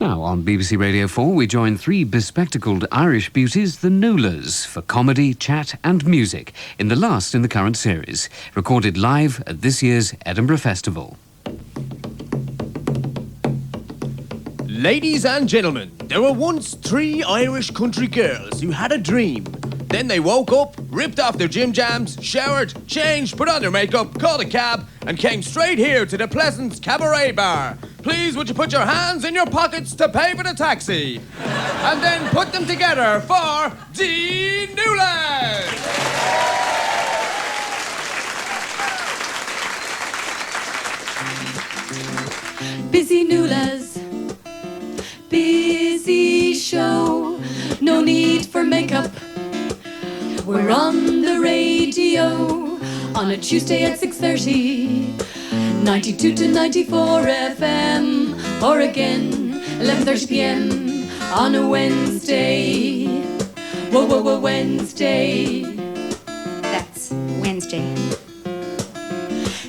Now, on BBC Radio 4, we join three bespectacled Irish beauties, the Nualas, for comedy, chat and music, in the last in the current series, recorded live at this year's Edinburgh Festival. Ladies and gentlemen, there were once three Irish country girls who had a dream. Then they woke up, ripped off their gym jams, showered, changed, put on their makeup, called a cab, and came straight here to the Pleasance Cabaret Bar. Please, would you put your hands in your pockets to pay for the taxi? And then put them together for the Nualas! Busy Nualas, busy show, no need for makeup. We're on the radio on a Tuesday at 6:30, 92 to 94 FM, or again 11:30 PM on a Wednesday. Whoa, Wednesday. That's Wednesday.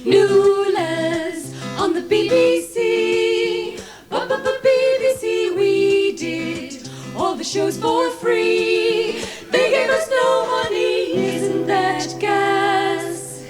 Nualas on the BBC, BBC we did all the shows for free. They gave us no money, isn't that gas?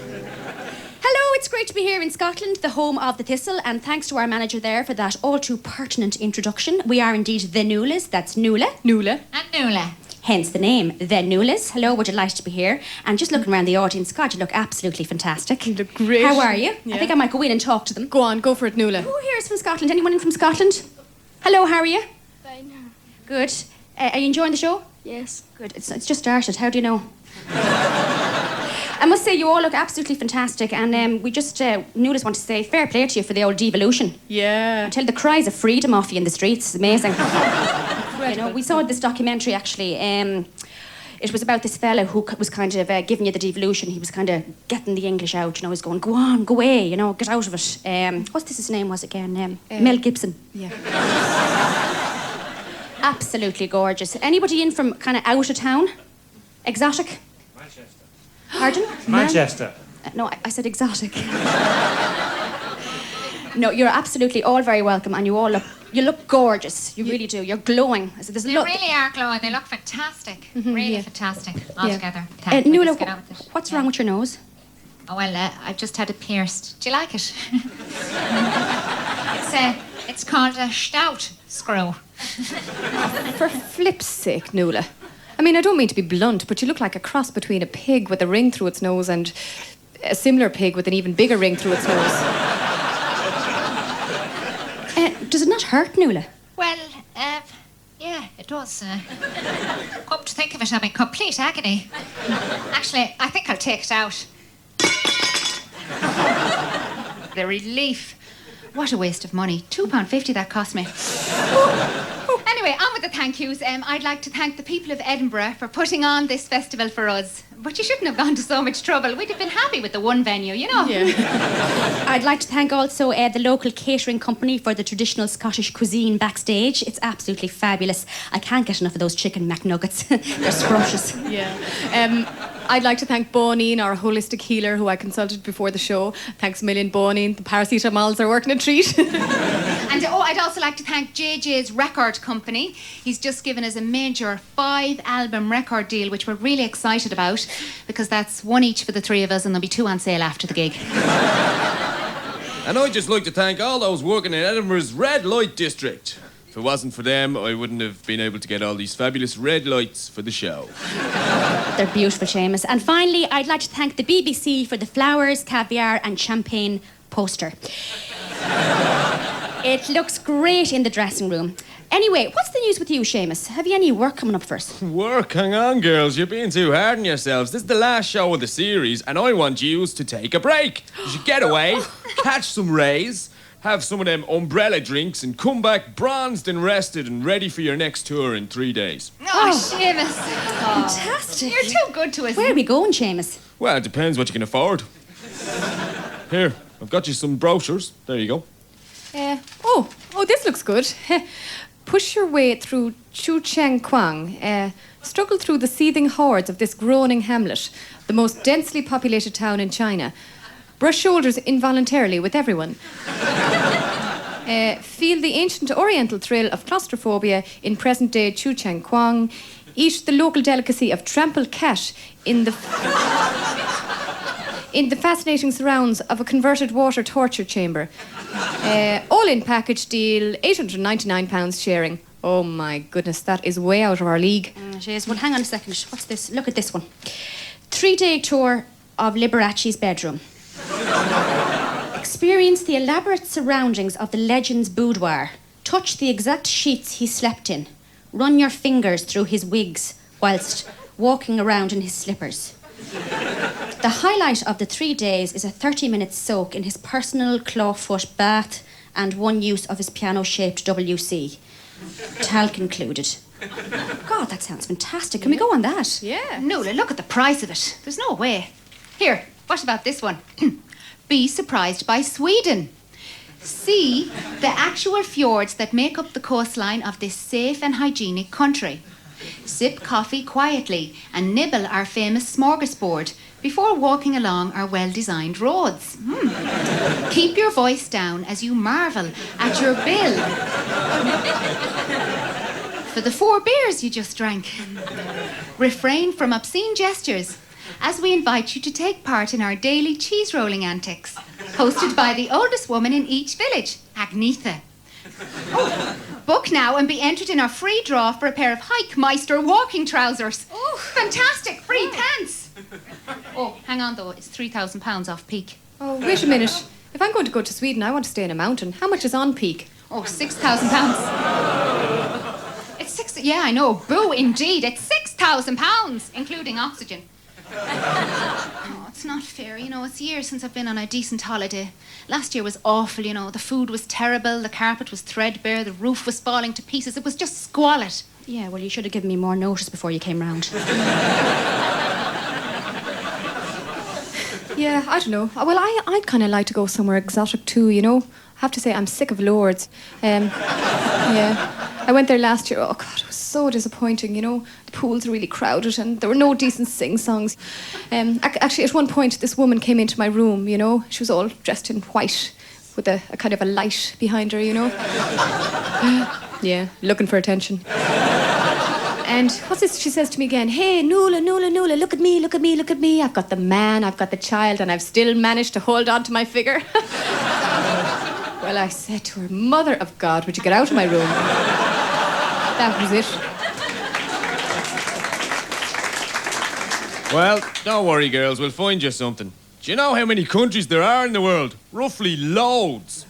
Hello, it's great to be here in Scotland, the home of the Thistle, and thanks to our manager there for that all too pertinent introduction. We are indeed the Nualas. That's Nuala. And Nuala. Hence the name, the Nualas. Hello, we're delighted to be here. And just looking around the audience, God, you look absolutely fantastic. You look great. How are you? Yeah. I think I might go in and talk to them. Go on, go for it, Nuala. Who here is from Scotland? Anyone in from Scotland? Hello, how are you? Fine. Good. Are you enjoying the show? Yes. Good. It's just started. How do you know? I must say, you all look absolutely fantastic, and we just, Nualas want to say fair play to you for the old devolution. Yeah. Until the cries of freedom off you in the streets. It's amazing. You know, we saw this documentary, actually. It was about this fella who was kind of giving you the devolution. He was kind of getting the English out, you know. He's going, go on, go away, you know, get out of it. What's his name was again? Mel Gibson. Yeah. Absolutely gorgeous. Anybody in from kind of out of town? Exotic? Manchester. Pardon? Manchester. No, I said exotic. No, you're absolutely all very welcome, and you look gorgeous. You really do. You're glowing. So there's They really are glowing. They look fantastic. Really fantastic altogether. Nuala, Get on with it. what's wrong with your nose? Oh, well, I've just had it pierced. Do you like it? It's called a stout screw. For flip's sake, Nuala. I mean, I don't mean to be blunt, but you look like a cross between a pig with a ring through its nose and a similar pig with an even bigger ring through its nose. Does it not hurt, Nuala? Well, yeah, it does. Come to think of it, I'm in complete agony. Actually, I think I'll take it out. The relief. What a waste of money. £2.50 that cost me. Anyway, on with the thank yous. I'd like to thank the people of Edinburgh for putting on this festival for us. But you shouldn't have gone to so much trouble. We'd have been happy with the one venue, you know. Yeah. I'd like to thank also the local catering company for the traditional Scottish cuisine backstage. It's absolutely fabulous. I can't get enough of those chicken McNuggets. They're scrumptious. Yeah. I'd like to thank Bonine, our holistic healer who I consulted before the show. Thanks a million, Bonine. The paracetamols are working a treat. And I'd also like to thank JJ's record company. He's just given us a major 5-album record deal, which we're really excited about, because that's one each for the three of us, and there'll be 2 on sale after the gig. And I'd just like to thank all those working in Edinburgh's red light district. If it wasn't for them, I wouldn't have been able to get all these fabulous red lights for the show. They're beautiful, Seamus. And finally, I'd like to thank the BBC for the flowers, caviar and champagne poster. It looks great in the dressing room. Anyway, what's the news with you, Seamus? Have you any work coming up for us? Work? Hang on, girls. You're being too hard on yourselves. This is the last show of the series, and I want you to take a break. You should get away, catch some rays, have some of them umbrella drinks, and come back bronzed and rested and ready for your next tour in 3 days. Oh, Seamus. Fantastic. You're too good to us. Where are we going, Seamus? Well, it depends what you can afford. Here, I've got you some brochures. There you go. Oh, this looks good. Push your way through Chu Cheng Kwang. Struggle through the seething hordes of this groaning hamlet, the most densely populated town in China. Brush shoulders involuntarily with everyone. Feel the ancient oriental thrill of claustrophobia in present-day Chuchang Kwang. Eat the local delicacy of trampled cat in the fascinating surrounds of a converted water torture chamber. All-in package deal, £899 sharing. Oh my goodness, that is way out of our league. Jeez, well, hang on a second. What's this? Look at this one. 3-day tour of Liberace's bedroom. Experience the elaborate surroundings of the legend's boudoir. Touch the exact sheets he slept in. Run your fingers through his wigs whilst walking around in his slippers. The highlight of the 3 days is a 30-minute soak in his personal clawfoot bath and one use of his piano-shaped WC. Talc included. God, that sounds fantastic. Can we go on that? Yeah. Nuala, look at the price of it. There's no way. Here, what about this one? Be surprised by Sweden. See the actual fjords that make up the coastline of this safe and hygienic country. Sip coffee quietly and nibble our famous smorgasbord before walking along our well-designed roads. Keep your voice down as you marvel at your bill for the 4 beers you just drank. Refrain from obscene gestures as we invite you to take part in our daily cheese rolling antics, hosted by the oldest woman in each village, Agnetha. Book now and be entered in our free draw for a pair of Hikemeister walking trousers. Oh, fantastic! Free pants! Oh, hang on though, it's £3,000 off peak. Oh, wait a minute. If I'm going to go to Sweden, I want to stay in a mountain. How much is on peak? Oh, £6,000. It's yeah, I know. Boo, indeed. It's £6,000, including oxygen. Oh, it's not fair. You know, it's years since I've been on a decent holiday. Last year was awful, you know. The food was terrible, the carpet was threadbare, the roof was falling to pieces. It was just squalid. Yeah, well, you should have given me more notice before you came round. Yeah, I don't know. Well, I'd kind of like to go somewhere exotic too, you know. I have to say, I'm sick of Lourdes. Yeah. I went there last year. Oh, God, it was so disappointing, you know. The pool's really crowded and there were no decent sing-songs. Actually, at one point, this woman came into my room, you know. She was all dressed in white with a kind of a light behind her, you know. Yeah, looking for attention. And what's this? She says to me again, hey, Nuala, look at me. I've got the man, I've got the child, and I've still managed to hold on to my figure. Well, I said to her, Mother of God, would you get out of my room? That was it. Well, don't worry, girls. We'll find you something. Do you know how many countries there are in the world? Roughly loads.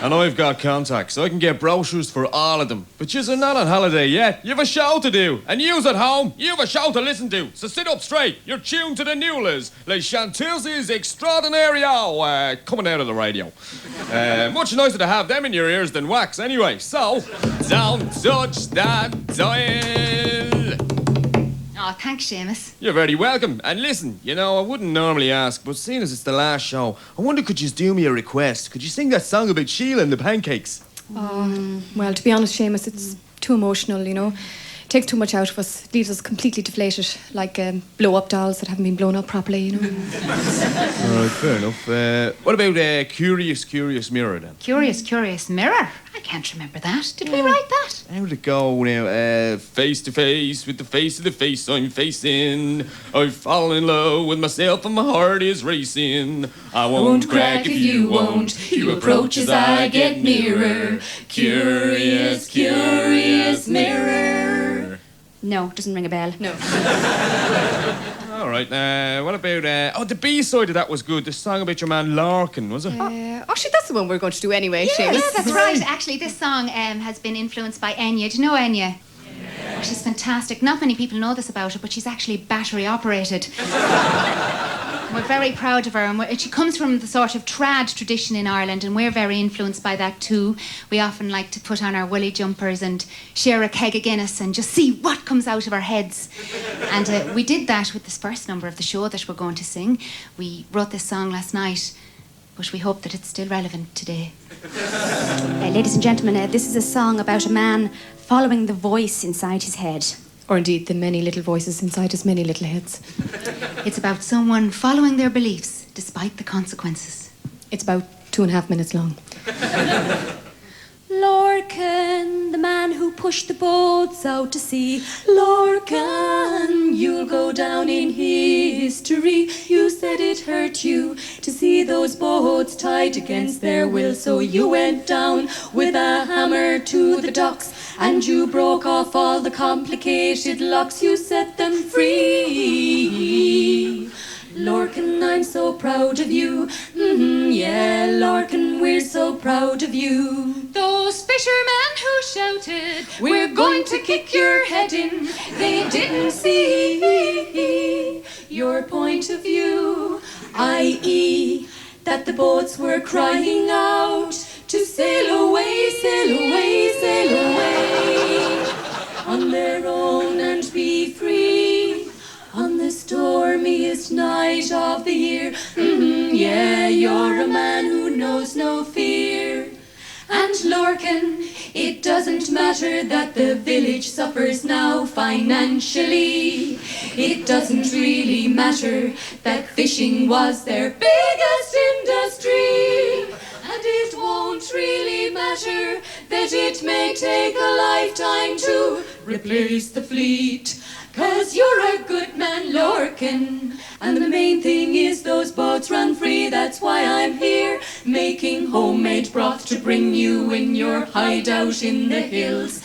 And I've got contacts, so I can get brochures for all of them. But you're not on holiday yet. You have a show to do. And yous at home, you have a show to listen to. So sit up straight. You're tuned to the Nualas. Les Chanteuses Extraordinario. Coming out of the radio. Much nicer to have them in your ears than wax anyway. So, don't touch that dial. Oh, thanks, Seamus. You're very welcome. And listen, you know, I wouldn't normally ask, but seeing as it's the last show, I wonder could you do me a request? Could you sing that song about Sheila and the pancakes? Oh, well, to be honest, Seamus, it's too emotional, you know. It takes too much out of us. It leaves us completely deflated, like blow-up dolls that haven't been blown up properly, you know. All right, fair enough. What about Curious Mirror, then? Curious Mirror? I can't remember that. Did we write that? How would it go now? Face to face with the face of the face I'm facing. I've fallen in love with myself and my heart is racing. I won't crack if you won't. You approach as I get nearer. Curious Mirror. No, doesn't ring a bell. No. All right, what about... the B-side of that was good. The song about your man Larkin, was it? Actually, that's the one we're going to do anyway, Seamus. Yeah, that's right. Actually, this song has been influenced by Enya. Do you know Enya? Yeah. Oh, she's fantastic. Not many people know this about her, but she's actually battery operated. We're very proud of her, and she comes from the sort of trad tradition in Ireland, and we're very influenced by that too. We often like to put on our woolly jumpers and share a keg of Guinness and just see what comes out of our heads. And we did that with this first number of the show that we're going to sing. We wrote this song last night, but we hope that it's still relevant today. Ladies and gentlemen, this is a song about a man following the voice inside his head. Or indeed, the many little voices inside his many little heads. It's about someone following their beliefs despite the consequences. It's about 2.5 minutes long. Lorcan, the man who pushed the boats out to sea. Lorcan, you'll go down in history. You said it hurt you to see those boats tied against their will, so you went down with a hammer to the docks, and you broke off all the complicated locks. You set them free. Lorcan, I'm so proud of you. Yeah, Lorcan, we're so proud of you. Those fishermen who shouted, We're going to kick your head in. They didn't see your point of view, i.e., that the boats were crying out to sail away, sail away, sail away on their own and be free on the stormiest night of the year. Yeah, you're a man who knows no fear. And Lorcan, it doesn't matter that the village suffers now financially. It doesn't really matter that fishing was their biggest industry. And it won't really matter that it may take a lifetime to replace the fleet. 'Cause you're a good man, Lorcan, and the main thing is those boats run free. That's why I'm here, making homemade broth to bring you in your hideout in the hills.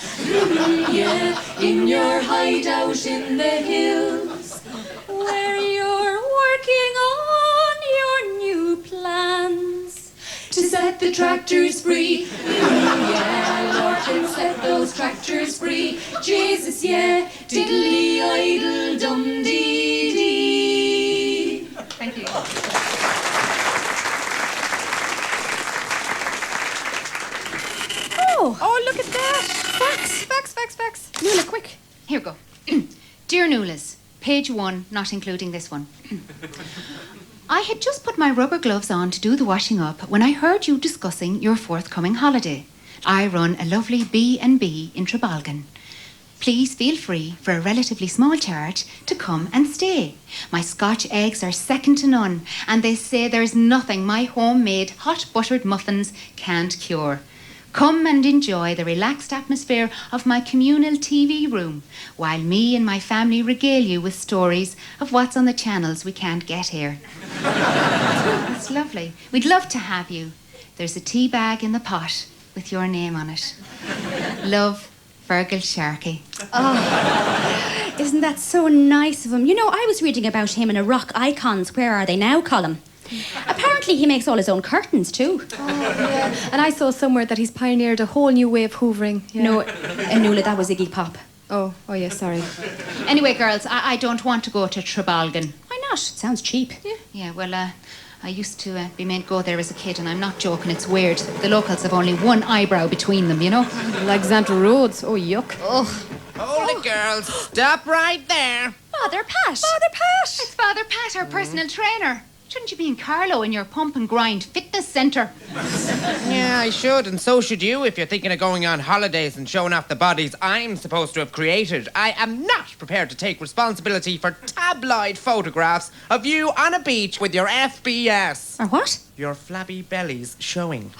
Yeah, in your hideout in the hills, where you're working on your new plans to set the tractors free. Yeah, Lorcan, set those tractors free. Jesus, yeah, diddly idle dum dee dee. Thank you. Oh, look at that. Facts. Nuala, quick. Here we go. Dear Nualas, page 1, not including this one. I had just put my rubber gloves on to do the washing up when I heard you discussing your forthcoming holiday. I run a lovely B&B in Trebalgan. Please feel free, for a relatively small charge, to come and stay. My Scotch eggs are second to none, and they say there's nothing my homemade hot buttered muffins can't cure. Come and enjoy the relaxed atmosphere of my communal TV room, while me and my family regale you with stories of what's on the channels we can't get here. That's lovely. We'd love to have you. There's a tea bag in the pot with your name on it. Love, Virgil Sharkey. Oh, isn't that so nice of him? You know, I was reading about him in a Rock Icons Where Are They Now column. Apparently he makes all his own curtains too. Oh, yeah. And I saw somewhere that he's pioneered a whole new way of hoovering. Yeah. No, Nuala, that was Iggy Pop. Oh, yeah, sorry. Anyway, girls, I don't want to go to Trebalgan. Why not? It sounds cheap. Yeah, well, I used to be made go there as a kid, and I'm not joking, it's weird. The locals have only one eyebrow between them, you know? Alexander Rhodes. Oh, yuck. Oh. Hold it, girls. Stop right there. Father Pat. It's Father Pat, our personal trainer. Shouldn't you be in Carlo in your pump and grind fitness centre? Yeah, I should, and so should you if you're thinking of going on holidays and showing off the bodies I'm supposed to have created. I am not prepared to take responsibility for tabloid photographs of you on a beach with your FBS. Or what? Your flabby bellies showing.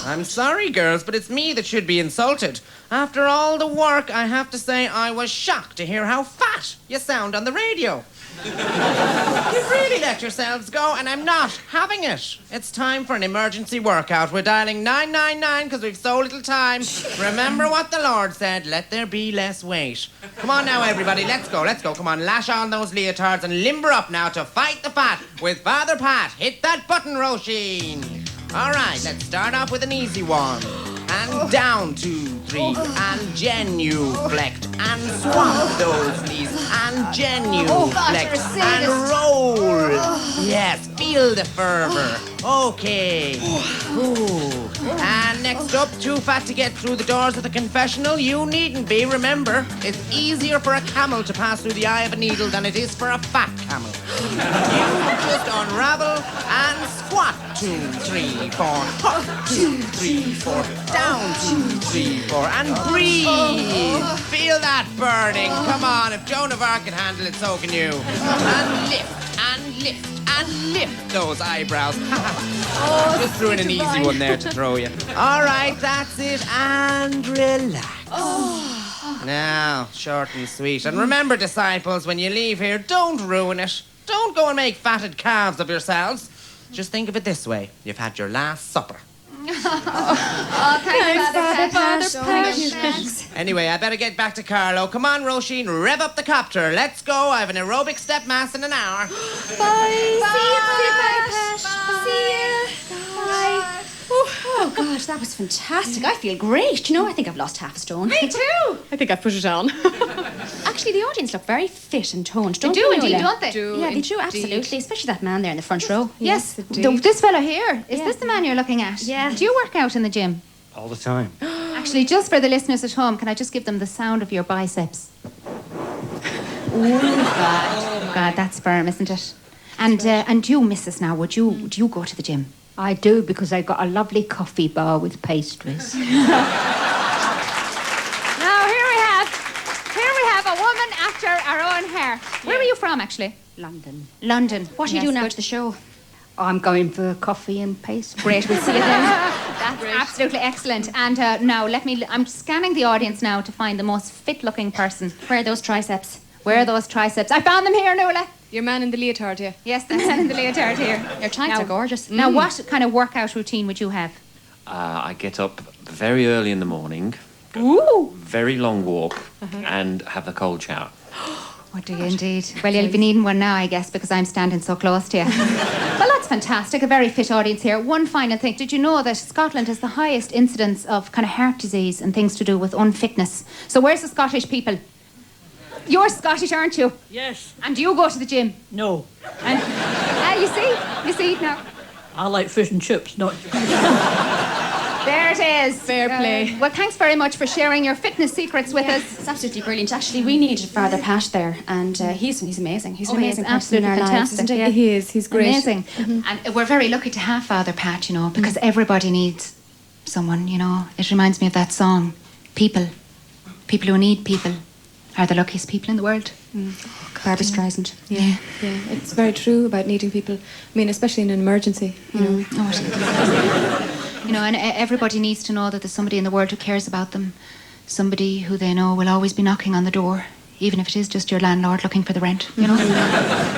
I'm sorry, girls, but it's me that should be insulted. After all the work, I have to say I was shocked to hear how fat you sound on the radio. You've really let yourselves go, and I'm not having it. It's time for an emergency workout. We're dialing 999 because we've so little time. Remember what the Lord said, let there be less weight. Come on now, everybody, let's go. Come on, lash on those leotards and limber up now to fight the fat with Father Pat. Hit that button, Roisin. All right, let's start off with an easy one. And down, 2, 3, and genuflect, and swap those knees, and genuflect, and roll. Yes, feel the fervor. Okay. Ooh. And next up, too fat to get through the doors of the confessional? You needn't be. Remember, it's easier for a camel to pass through the eye of a needle than it is for a fat camel. You just unravel and squat. 2, 3, 4. Up, 2, 3, 4. Down, 2, 3, 4. And breathe. Feel that burning. Come on, if Joan of Arc can handle it, so can you. And lift, and lift, and lift those eyebrows. Just threw in an easy one there to throw you. All right, that's it, and relax. Now, short and sweet. And remember, disciples, when you leave here, don't ruin it. Don't go and make fatted calves of yourselves. Just think of it this way. You've had your last supper. Thanks, Father Pat. Anyway, I better get back to Carlo. Come on, Roisin, rev up the copter. Let's go. I have an aerobic step mass in an hour. Bye. See you. Bye. Oh gosh, that was fantastic. I feel great. You know, I think I've lost half a stone. Me too. I think I've put it on. Actually, the audience look very fit and toned, They don't do they, indeed, Nuala? don't they? Yeah, they do, absolutely. Especially that man there in the front row. Yes, indeed. this fella here. Is Yeah. this the man you're looking at? Yeah. Do you work out in the gym? All the time. Actually, just for the listeners at home, can I just give them the sound of your biceps? Oh, God, that's firm, isn't it? And you, Mrs. Now, would you go to the gym? I do, because I got a lovely coffee bar with pastries. Now, here we have a woman after our own hair. Where were you from, actually? London. London. What are you Yes, doing good. after the show? I'm going for coffee and pastries. Great, we'll see you then. That's absolutely excellent. And now, I'm scanning the audience now to find the most fit-looking person. Where are those triceps? Where are those triceps? I found them here, Nuala. Your man in the leotard, yeah. Yes, the man in the leotard here. Your tights Now- are gorgeous. Now, what kind of workout routine would you have? I get up very early in the morning, Ooh. very long walk, and have a cold shower. What do you indeed? Well, you'll be needing one now, I guess, because I'm standing so close to you. Well, that's fantastic. A very fit audience here. One final thing. Did you know that Scotland has the highest incidence of kind of heart disease and things to do with unfitness? So where's the Scottish people? You're Scottish, aren't you? Yes. And do you go to the gym? No. And you see now. I like fish and chips, not... There it is. Fair play. Well, thanks very much for sharing your fitness secrets with us. It's absolutely brilliant. Actually, we need Father Pat there, and he's amazing. He's an Oh, he is amazing person in absolutely our lives, fantastic, isn't he? yeah. He is. He's great. Amazing. And we're very lucky to have Father Pat, you know, because everybody needs someone, you know. It reminds me of that song, People. People who need people are the luckiest people in the world. Barbara Streisand. Yeah, it's very true about needing people. I mean, especially in an emergency, you know. You know, and everybody needs to know that there's somebody in the world who cares about them. Somebody who they know will always be knocking on the door, even if it is just your landlord looking for the rent, you know.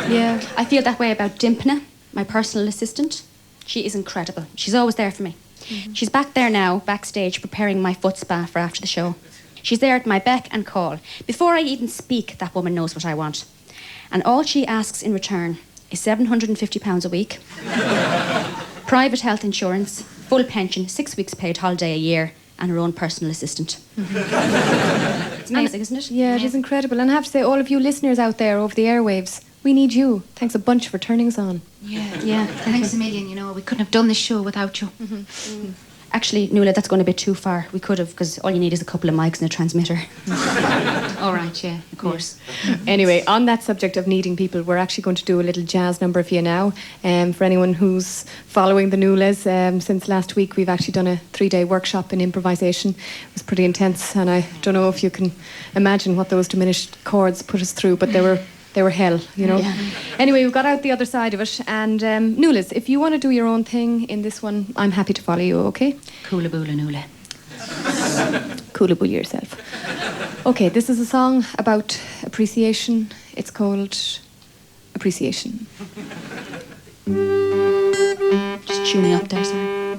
Yeah. I feel that way about Dimpna, my personal assistant. She is incredible. She's always there for me. She's back there now, backstage, preparing my foot spa for after the show. She's there at my beck and call. Before I even speak, that woman knows what I want. And all she asks in return is £750 a week, private health insurance, full pension, 6 weeks paid holiday a year, and her own personal assistant. It's amazing, isn't it? Yeah, it is incredible. And I have to say, all of you listeners out there over the airwaves, we need you. Thanks a bunch for turning us on. Yeah. Thanks a million, you know. We couldn't have done this show without you. Actually, Nuala, that's going a bit too far. We could have, because all you need is a couple of mics and a transmitter. All right, yeah, of course. Anyway, on that subject of needing people, we're actually going to do a little jazz number for you now. For anyone who's following the Nualas, since last week we've actually done a 3-day workshop in improvisation. It was pretty intense, and I don't know if you can imagine what those diminished chords put us through, but they were hell, you know. Yeah. Anyway, we've got out the other side of it, and Nualas, if you want to do your own thing in this one, I'm happy to follow you, okay? Coola-boola Nuala. Coolaboo yourself. Okay, this is a song about appreciation. It's called Appreciation. Just tuning up there, sorry.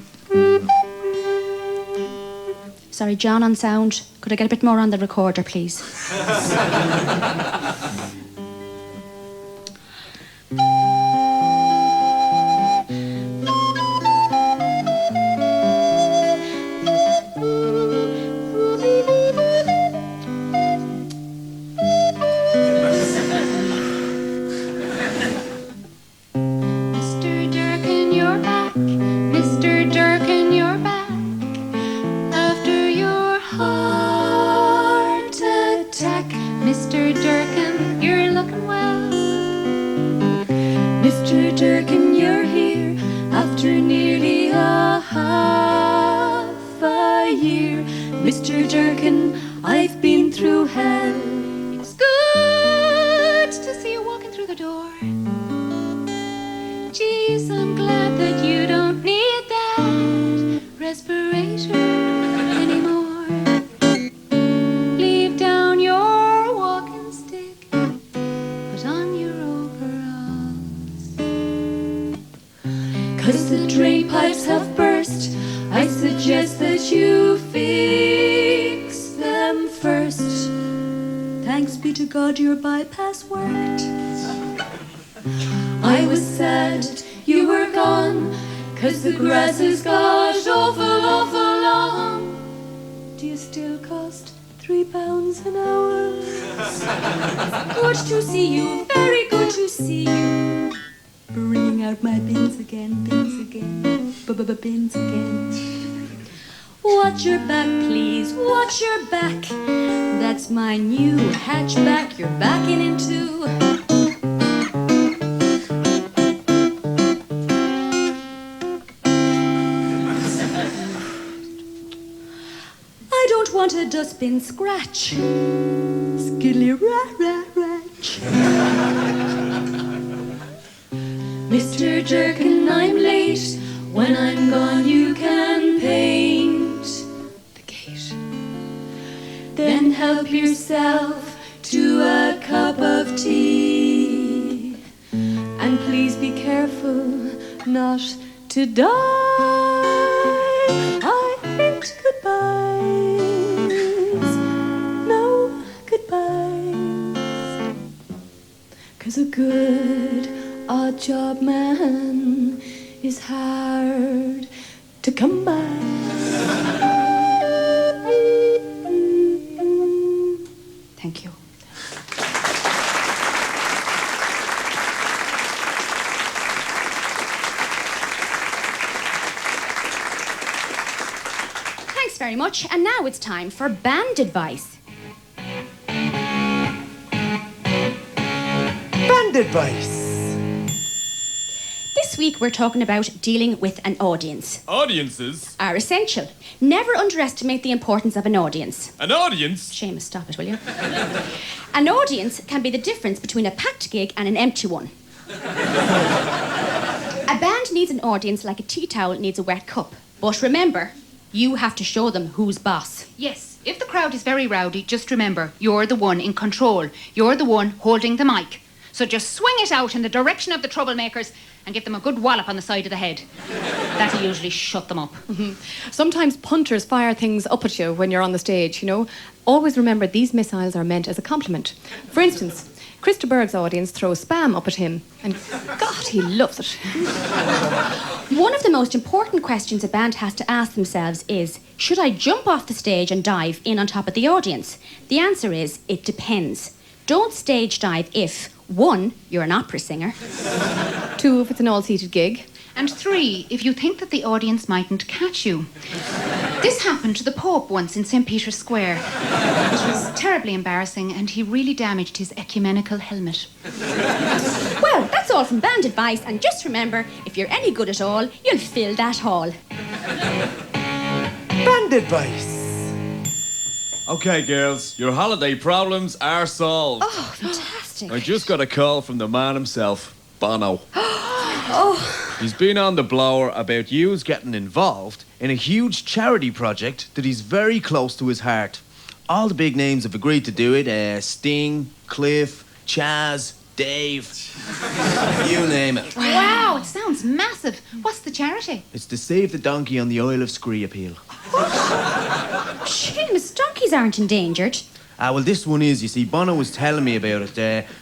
Sorry, John on sound. Could I get a bit more on the recorder, please? Mr. Durkin, you're back. Mr. Durkin, you're back. After your heart attack. Mr. Durkin, you're looking well. Mr. Durkin, you're here after nearly a half a year. Mr. Durkin, I've been through hell. It's good to see you walking through the door. please, I'm glad that you don't need that respirator anymore. Leave down your walking stick, put on your overalls. 'Cause the drain pipes have burst, I suggest that you fix them first. Thanks be to God your bypass worked. I was sad you were gone, 'cause the grass has got awful, awful long. Do you still cost £3 an hour? Good to see you, very good to see you. Bringing out my bins again, bins again. Watch your back, please, watch your back. That's my new hatchback you're backing into. I don't want a dustbin scratch. Skiddly ratch. Mr. Durkin, I'm late. When I'm gone, you can paint the gate. Then help yourself to a cup of tea. And please be careful not to die. I hate goodbyes. No goodbyes. 'Cause a good odd job man is hard to come by. Thank you. Thanks very much. And now it's time for band advice. Band advice. This week we're talking about dealing with an audience. Audiences? Are essential. Never underestimate the importance of an audience. An audience? Seamus, stop it, will you? An audience can be the difference between a packed gig and an empty one. A band needs an audience like a tea towel needs a wet cup. But remember, you have to show them who's boss. Yes, if the crowd is very rowdy, just remember, you're the one in control. You're the one holding the mic. So just swing it out in the direction of the troublemakers and give them a good wallop on the side of the head. That'll usually shut them up. Sometimes punters fire things up at you when you're on the stage, you know. Always remember these missiles are meant as a compliment. For instance, Krista Berg's audience throws spam up at him, and God, he loves it. One of the most important questions a band has to ask themselves is, should I jump off the stage and dive in on top of the audience? The answer is, it depends. Don't stage dive if, 1, you're an opera singer. 2, if it's an all-seated gig. And 3, if you think that the audience mightn't catch you. This happened to the Pope once in St. Peter's Square. It was terribly embarrassing, and he really damaged his ecumenical helmet. Well, that's all from band advice, and just remember, if you're any good at all, you'll fill that hall. Band advice. Okay, girls, your holiday problems are solved. Oh, fantastic. I just got a call from the man himself, Bono. He's been on the blower about yous getting involved in a huge charity project that he's very close to his heart. All the big names have agreed to do it. Sting, Cliff, Chaz, Dave. You name it. Wow, it sounds massive. What's the charity? It's to save the donkey on the Isle of Scree appeal. Seamus, donkeys aren't endangered. Well, this one is, you see. Bono was telling me about it.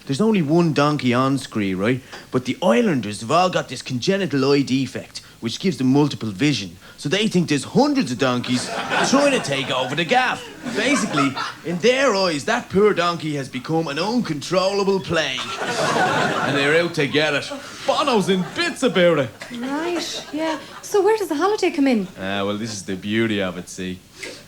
There's only one donkey on Scree, right? But the islanders have all got this congenital eye defect, which gives them multiple vision. So they think there's hundreds of donkeys trying to take over the gaff. Basically, in their eyes, that poor donkey has become an uncontrollable plague. And they're out to get it. Bono's in bits about it. Right, yeah. So where does the holiday come in? Well, this is the beauty of it, see.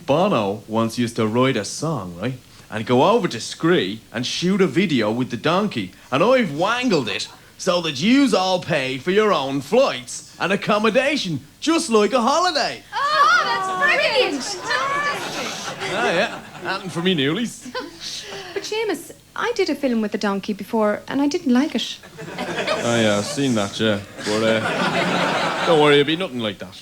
Bono once used to write a song, right? And go over to Scree and shoot a video with the donkey. And I've wangled it so that yous all pay for your own flights and accommodation, just like a holiday. Oh, that's brilliant! Yeah, happened for me newlies. But Seamus, I did a film with the donkey before and I didn't like it. Oh, yeah, I've seen that, yeah. But don't worry, it'll be nothing like that.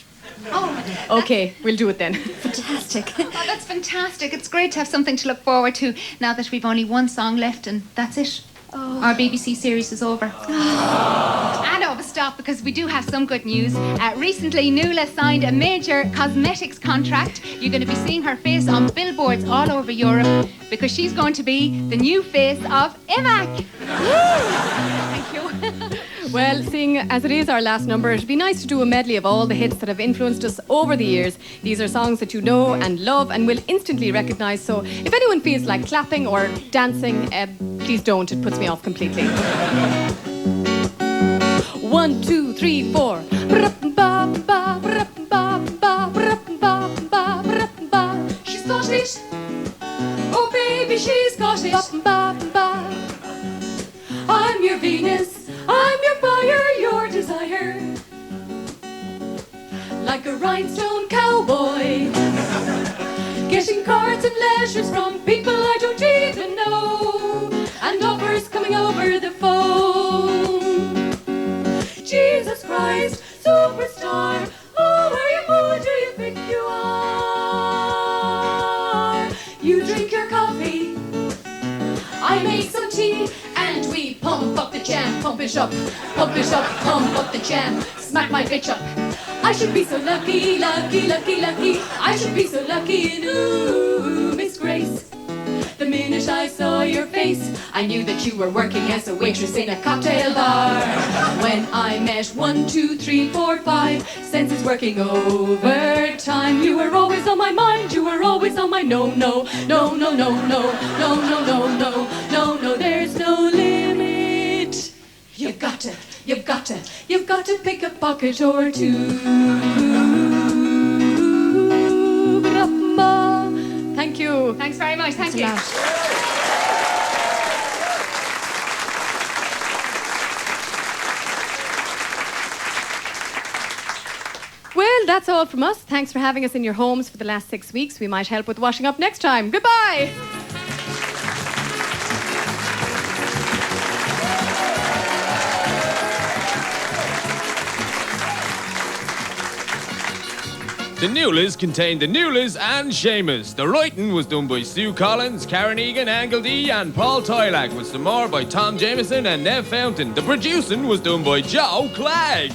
Oh, Okay, we'll do it then. fantastic. Oh, that's fantastic. It's great to have something to look forward to now that we've only one song left and that's it. Our BBC series is over. And over stop because we do have some good news. Recently, Nualas signed a major cosmetics contract. You're going to be seeing her face on billboards all over Europe because she's going to be the new face of IMAC. Thank you. Well, seeing as it is our last number, it'd be nice to do a medley of all the hits that have influenced us over the years. These are songs that you know and love and will instantly recognise. So if anyone feels like clapping or dancing, please don't. It puts me off completely. 1, 2, 3, 4. She's got it. Oh, baby, she's got it. I'm your Venus. I'm your fire, your desire. Like a rhinestone cowboy, getting cards and letters from people I don't even know, and offers coming over the phone. Jesus Christ, superstar, who do you think you are? You drink your coffee, I make some tea, and we pump up the jam, pump it up, pump up the jam, smack my bitch up. I should be so lucky, lucky, lucky, lucky. I should be so lucky in ooh, Miss Grace. The minute I saw your face, I knew that you were working as a waitress in a cocktail bar. When I met 1, 2, 3, 4, 5 senses working overtime, you were always on my mind. You were always on my no, no, no, no, no, no, no, no, no, no, no, no. There's no limit. You've got to pick a pocket or two. Thank you. Thanks very much. Thank you. Well, that's all from us. Thanks for having us in your homes for the last 6 weeks. We might help with washing up next time. Goodbye. The Nualas contained the Nualas and Seamus. The writing was done by Sue Collins, Karen Egan, Anne Gildea and Paul Tylak, with some more by Tom Jameson and Nev Fountain. The producing was done by Joe Clegg.